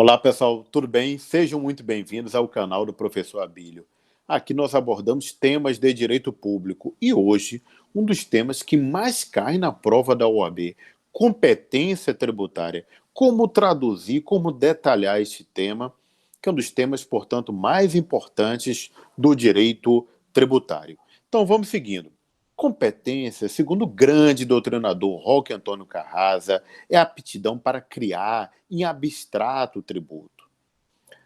Olá, pessoal, tudo bem? Sejam muito bem-vindos ao canal do Professor Abílio. Aqui nós abordamos temas de direito público e hoje um dos temas que mais cai na prova da OAB, competência tributária. Como traduzir, como detalhar este tema, que é um dos temas, portanto, mais importantes do direito tributário. Então vamos seguindo. Competência, segundo o grande doutrinador Roque Antônio Carrasa, é a aptidão para criar em abstrato o tributo.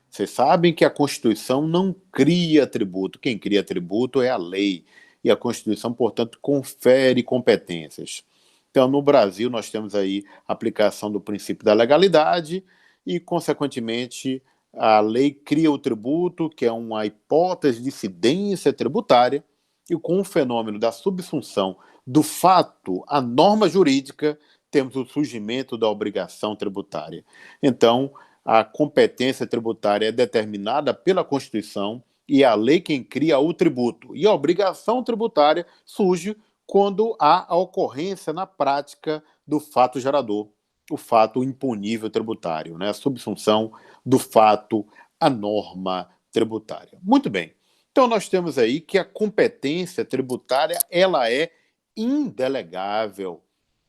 Vocês sabem que a Constituição não cria tributo, quem cria tributo é a lei, e a Constituição, portanto, confere competências. Então, no Brasil, nós temos aí a aplicação do princípio da legalidade e, consequentemente, a lei cria o tributo, que é uma hipótese de incidência tributária, e com o fenômeno da subsunção do fato à norma jurídica, temos o surgimento da obrigação tributária. Então, a competência tributária é determinada pela Constituição e é a lei quem cria o tributo. E a obrigação tributária surge quando há a ocorrência na prática do fato gerador, o fato imponível tributário, né? A subsunção do fato à norma tributária. Muito bem. Então, nós temos aí que a competência tributária ela é indelegável.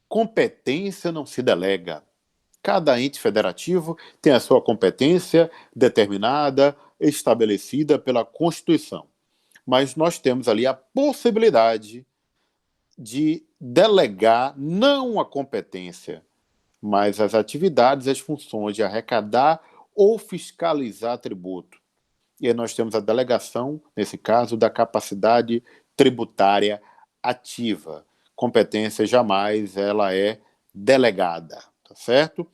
Competência não se delega. Cada ente federativo tem a sua competência determinada, estabelecida pela Constituição. Mas nós temos ali a possibilidade de delegar não a competência, mas as atividades, as funções de arrecadar ou fiscalizar tributo. E aí nós temos a delegação, nesse caso, da capacidade tributária ativa. Competência jamais ela é delegada, tá certo?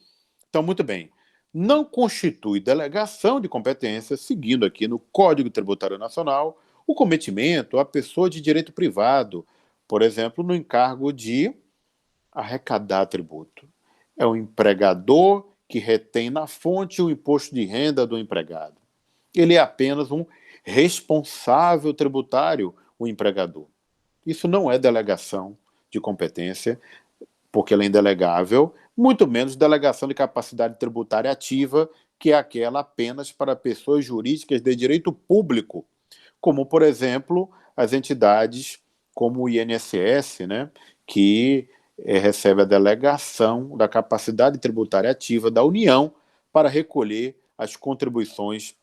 Então, muito bem. Não constitui delegação de competência, seguindo aqui no Código Tributário Nacional, o cometimento à pessoa de direito privado, por exemplo, no encargo de arrecadar tributo. É o empregador que retém na fonte o imposto de renda do empregado. Ele é apenas um responsável tributário, o empregador. Isso não é delegação de competência, porque ela é indelegável, muito menos delegação de capacidade tributária ativa, que é aquela apenas para pessoas jurídicas de direito público, como, por exemplo, as entidades como o INSS, né, que recebe a delegação da capacidade tributária ativa da União para recolher as contribuições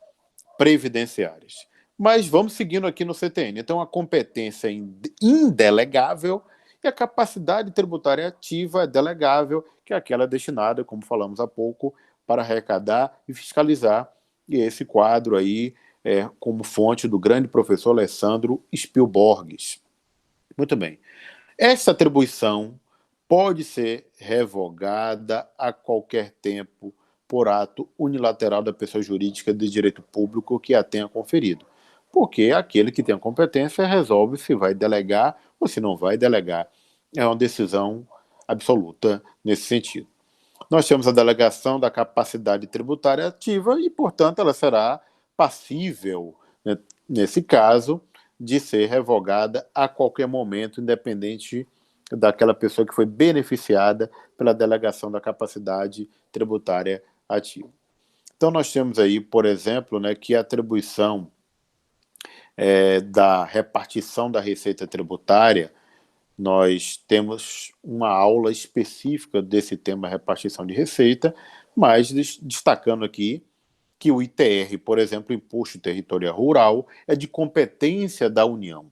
previdenciárias. Mas vamos seguindo aqui no CTN. Então, a competência é indelegável e a capacidade tributária ativa é delegável, que é aquela destinada, como falamos há pouco, para arrecadar e fiscalizar. E esse quadro aí é como fonte do grande professor Alessandro Spielborges. Muito bem. Essa atribuição pode ser revogada a qualquer tempo por ato unilateral da pessoa jurídica de direito público que a tenha conferido. Porque aquele que tem a competência resolve se vai delegar ou se não vai delegar. É uma decisão absoluta nesse sentido. Nós temos a delegação da capacidade tributária ativa e, portanto, ela será passível, né, nesse caso, de ser revogada a qualquer momento, independente daquela pessoa que foi beneficiada pela delegação da capacidade tributária ativa. Então, nós temos aí, por exemplo, né, que a atribuição da repartição da receita tributária, nós temos uma aula específica desse tema repartição de receita, mas destacando aqui que o ITR, por exemplo, Imposto Territorial Rural, é de competência da União.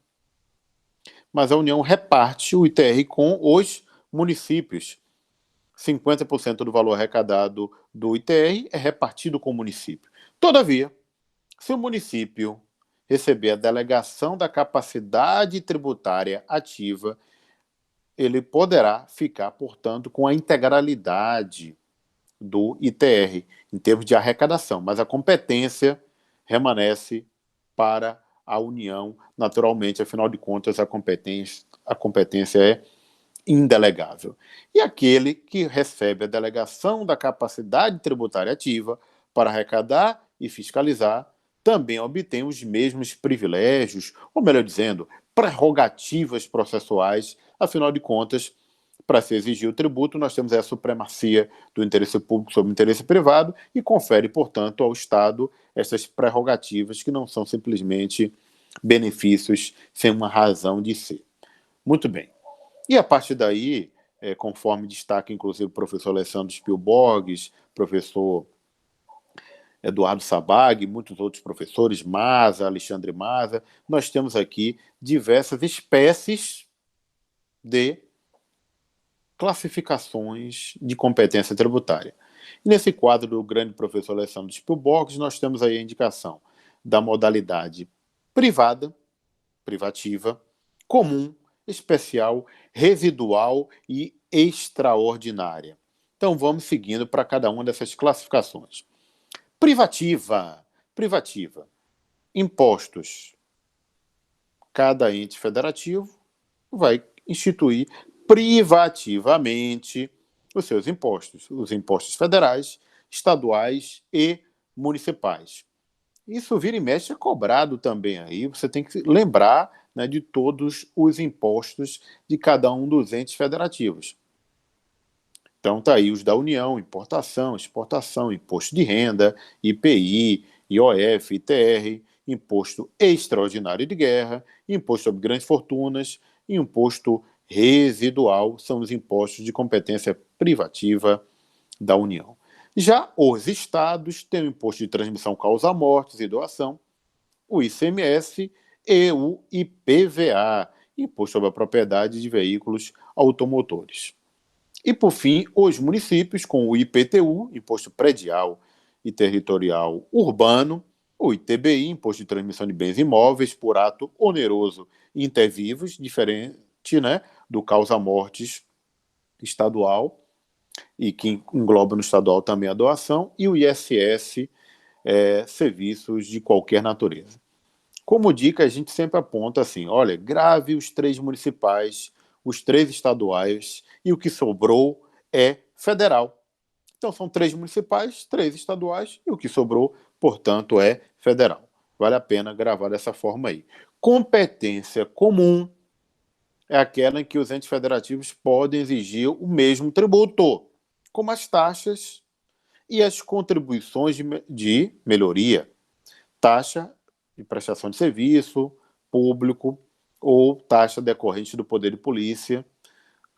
Mas a União reparte o ITR com os municípios. 50% do valor arrecadado do ITR é repartido com o município. Todavia, se o município receber a delegação da capacidade tributária ativa, ele poderá ficar, portanto, com a integralidade do ITR, em termos de arrecadação, mas a competência permanece para a União, naturalmente, afinal de contas, a competência é indelegável. E aquele que recebe a delegação da capacidade tributária ativa para arrecadar e fiscalizar também obtém os mesmos privilégios, ou melhor dizendo, prerrogativas processuais, afinal de contas, para se exigir o tributo, nós temos a supremacia do interesse público sobre o interesse privado e confere, portanto, ao Estado essas prerrogativas que não são simplesmente benefícios sem uma razão de ser. Muito bem. E a partir daí, conforme destaca inclusive o professor Alessandro Spielborges, professor Eduardo Sabag, muitos outros professores, Maza, Alexandre Maza, nós temos aqui diversas espécies de classificações de competência tributária. E nesse quadro do grande professor Alessandro Spielborges, nós temos aí a indicação da modalidade privada, privativa, comum, especial, residual e extraordinária. Então vamos seguindo para cada uma dessas classificações. Privativa. Impostos. Cada ente federativo vai instituir privativamente os seus impostos, os impostos federais, estaduais e municipais. Isso vira e mexe é cobrado também aí, você tem que lembrar, né, de todos os impostos de cada um dos entes federativos. Então tá aí os da União, importação, exportação, imposto de renda, IPI, IOF, ITR, imposto extraordinário de guerra, imposto sobre grandes fortunas e imposto residual, são os impostos de competência privativa da União. Já os estados têm o imposto de transmissão causa-mortes e doação, o ICMS e o IPVA, imposto sobre a propriedade de veículos automotores. E, por fim, os municípios com o IPTU, Imposto Predial e Territorial Urbano, o ITBI, Imposto de Transmissão de Bens Imóveis, por ato oneroso inter vivos, diferente, né, do causa-mortes estadual, e que engloba no estadual também a doação, e o ISS, serviços de qualquer natureza. Como dica, a gente sempre aponta assim, olha, grave os 3 municipais, os 3 estaduais, e o que sobrou é federal. Então são 3 municipais, 3 estaduais, e o que sobrou, portanto, é federal. Vale a pena gravar dessa forma aí. Competência comum é aquela em que os entes federativos podem exigir o mesmo tributo, como as taxas e as contribuições de melhoria. Taxa de prestação de serviço público ou taxa decorrente do poder de polícia,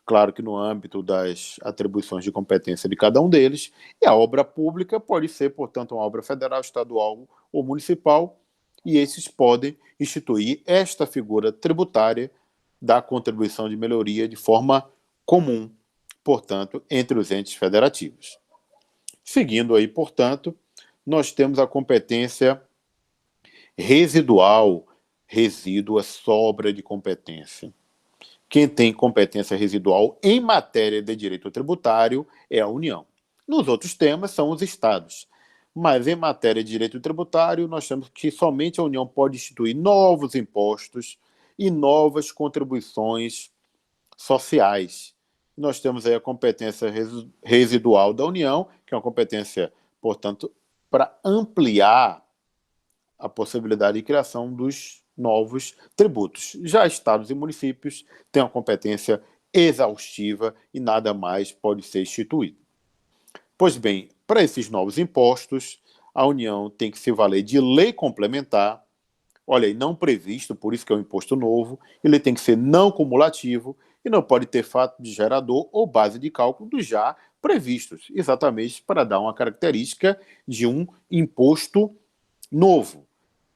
claro que no âmbito das atribuições de competência de cada um deles, e a obra pública pode ser, portanto, uma obra federal, estadual ou municipal, e esses podem instituir esta figura tributária da contribuição de melhoria de forma comum, portanto, entre os entes federativos. Seguindo aí, portanto, nós temos a competência residual. Resíduo é sobra de competência. Quem tem competência residual em matéria de direito tributário é a União. Nos outros temas são os estados. Mas em matéria de direito tributário, nós temos que somente a União pode instituir novos impostos e novas contribuições sociais. Nós temos aí a competência residual da União, que é uma competência, portanto, para ampliar a possibilidade de criação dos novos tributos. Já estados e municípios têm uma competência exaustiva e nada mais pode ser instituído. Pois bem, para esses novos impostos, a União tem que se valer de lei complementar, olha aí, não previsto, por isso que é um imposto novo, ele tem que ser não cumulativo e não pode ter fato de gerador ou base de cálculo dos já previstos, exatamente para dar uma característica de um imposto novo.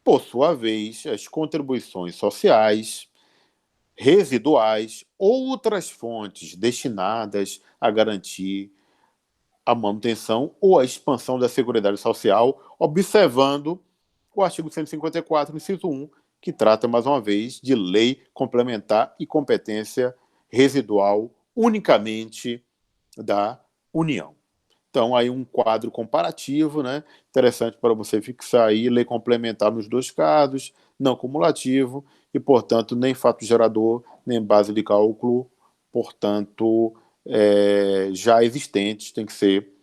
Por sua vez, as contribuições sociais, residuais, outras fontes destinadas a garantir a manutenção ou a expansão da Seguridade Social, observando o artigo 154, inciso 1, que trata, mais uma vez, de lei complementar e competência residual unicamente da União. Então, aí um quadro comparativo, né? Interessante para você fixar aí, lei complementar nos 2 casos, não cumulativo, e, portanto, nem fato gerador, nem base de cálculo, portanto, já existentes, tem que ser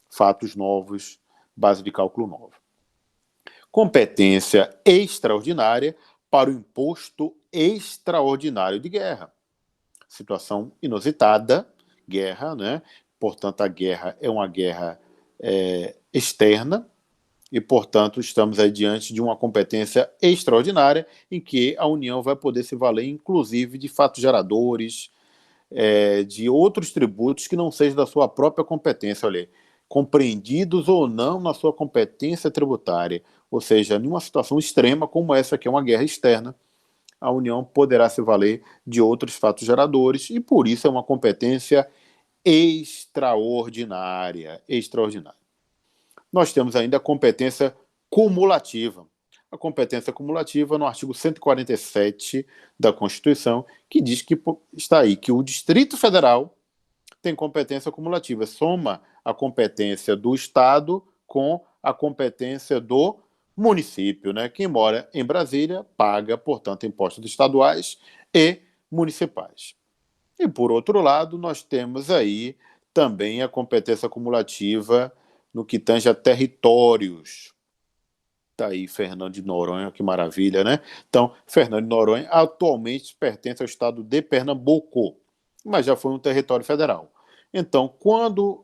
fatos novos, base de cálculo nova. Competência extraordinária para o imposto extraordinário de guerra. Situação inusitada, guerra, né? Portanto, a guerra é uma guerra externa, e, portanto, estamos aí diante de uma competência extraordinária em que a União vai poder se valer, inclusive, de fatos geradores, de outros tributos que não sejam da sua própria competência, olha aí, compreendidos ou não na sua competência tributária. Ou seja, em uma situação extrema como essa, que é uma guerra externa, a União poderá se valer de outros fatos geradores e, por isso, é uma competência extraordinária. Extraordinária. Nós temos ainda a competência cumulativa. A competência cumulativa no artigo 147 da Constituição, que diz que está aí que o Distrito Federal tem competência cumulativa, soma a competência do Estado com a competência do município, né? Quem mora em Brasília paga, portanto, impostos estaduais e municipais. E, por outro lado, nós temos aí também a competência cumulativa no que tange a territórios. Está aí Fernando de Noronha, que maravilha, né? Então, Fernando de Noronha atualmente pertence ao estado de Pernambuco, mas já foi um território federal. Então, quando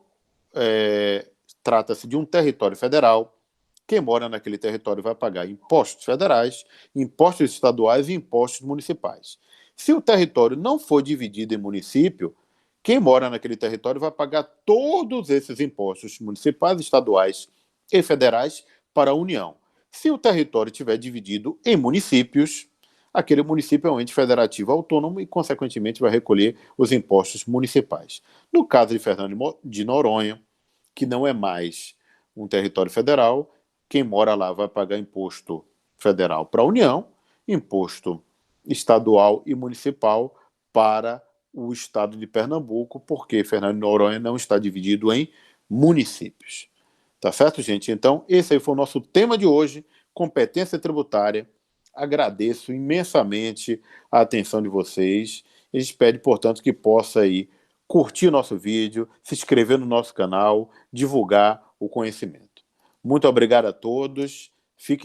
trata-se de um território federal, quem mora naquele território vai pagar impostos federais, impostos estaduais e impostos municipais. Se o território não for dividido em município, quem mora naquele território vai pagar todos esses impostos municipais, estaduais e federais para a União. Se o território estiver dividido em municípios, aquele município é um ente federativo autônomo e, consequentemente, vai recolher os impostos municipais. No caso de Fernando de Noronha, que não é mais um território federal, quem mora lá vai pagar imposto federal para a União, imposto estadual e municipal para o estado de Pernambuco, porque Fernando de Noronha não está dividido em municípios. Tá certo, gente? Então, esse aí foi o nosso tema de hoje, competência tributária. Agradeço imensamente a atenção de vocês. A gente pede, portanto, que possa aí curtir o nosso vídeo, se inscrever no nosso canal, divulgar o conhecimento. Muito obrigado a todos. Fiquem